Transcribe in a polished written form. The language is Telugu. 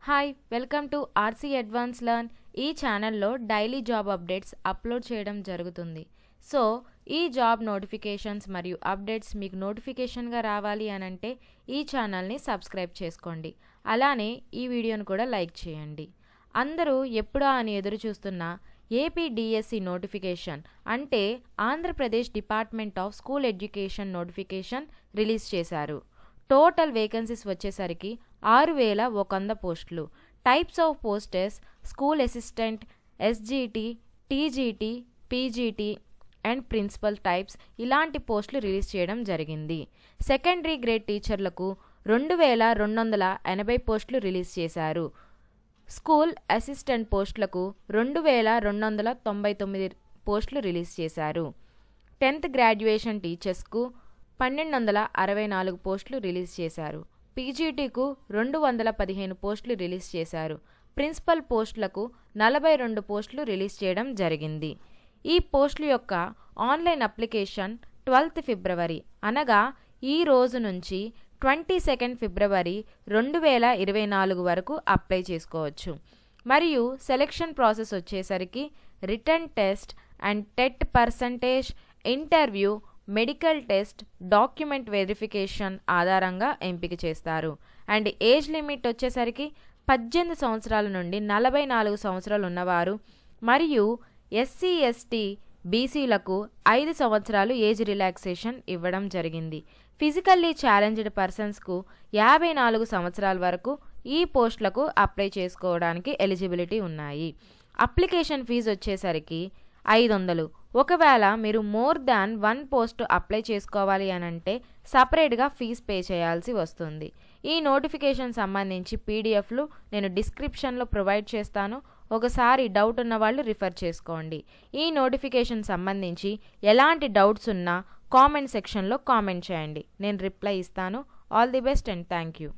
Hi welcome to RC advance learn. ఈ ఛానల్లో డైలీ జాబ్ అప్డేట్స్ అప్లోడ్ చేయడం జరుగుతుంది. సో ఈ జాబ్ నోటిఫికేషన్స్ మరియు అప్డేట్స్ మీకు నోటిఫికేషన్గా రావాలి అనంటే ఈ ఛానల్ని సబ్స్క్రైబ్ చేసుకోండి. అలానే ఈ వీడియోను కూడా లైక్ చేయండి. అందరూ ఎప్పుడా అని ఎదురు చూస్తున్న ఏపీ డిఎస్సి నోటిఫికేషన్ అంటే Andhra Pradesh department of school education notification release చేశారు. టోటల్ వేకెన్సీస్ వచ్చేసరికి 6100 పోస్టులు. Types of posts school assistant, SGT, TGT, PGT and principal types ఇలాంటి పోస్టులు రిలీజ్ చేయడం జరిగింది. సెకండరీ గ్రేడ్ టీచర్లకు 2280 పోస్టులు రిలీజ్ చేశారు. స్కూల్ అసిస్టెంట్ పోస్టులకు 2299 పోస్టులు రిలీజ్ చేశారు. 10th గ్రాడ్యుయేషన్ టీచర్స్కు 1264 పోస్టులు రిలీజ్ చేశారు. పీజీటీకు 215 పోస్టులు రిలీజ్ చేశారు. ప్రిన్సిపల్ పోస్టులకు 42 పోస్టులు రిలీజ్ చేయడం జరిగింది. ఈ పోస్టుల యొక్క ఆన్లైన్ అప్లికేషన్ 12th ఫిబ్రవరి అనగా ఈ రోజు నుంచి 22nd ఫిబ్రవరి 2024 వరకు అప్లై చేసుకోవచ్చు. మరియు సెలెక్షన్ ప్రాసెస్ వచ్చేసరికి return test and TET percentage, interview, medical test, document verification ఆధారంగా ఎంపిక చేస్తారు. అండ్ ఏజ్ లిమిట్ వచ్చేసరికి 18 సంవత్సరాల నుండి 44 సంవత్సరాలు ఉన్నవారు మరియు ఎస్సీ, ఎస్టీ, బీసీలకు 5 సంవత్సరాలు ఏజ్ రిలాక్సేషన్ ఇవ్వడం జరిగింది. ఫిజికల్లీ ఛాలెంజ్డ్ పర్సన్స్కు 54 సంవత్సరాల వరకు ఈ పోస్టులకు అప్లై చేసుకోవడానికి ఎలిజిబిలిటీ ఉన్నాయి. అప్లికేషన్ ఫీజు వచ్చేసరికి 500. ఒకవేళ మీరు మోర్ దాన్ 1 పోస్ట్ అప్లై చేసుకోవాలి అనంటే సపరేట్గా ఫీజు పే చేయాల్సి వస్తుంది. ఈ నోటిఫికేషన్ సంబంధించి పీడిఎఫ్లు నేను డిస్క్రిప్షన్లో ప్రొవైడ్ చేస్తాను. ఒకసారి డౌట్ ఉన్న వాళ్ళు రిఫర్ చేసుకోండి. ఈ నోటిఫికేషన్ సంబంధించి ఎలాంటి డౌట్స్ ఉన్నా కామెంట్ సెక్షన్లో కామెంట్ చేయండి, నేను రిప్లై ఇస్తాను. All the best and thank you.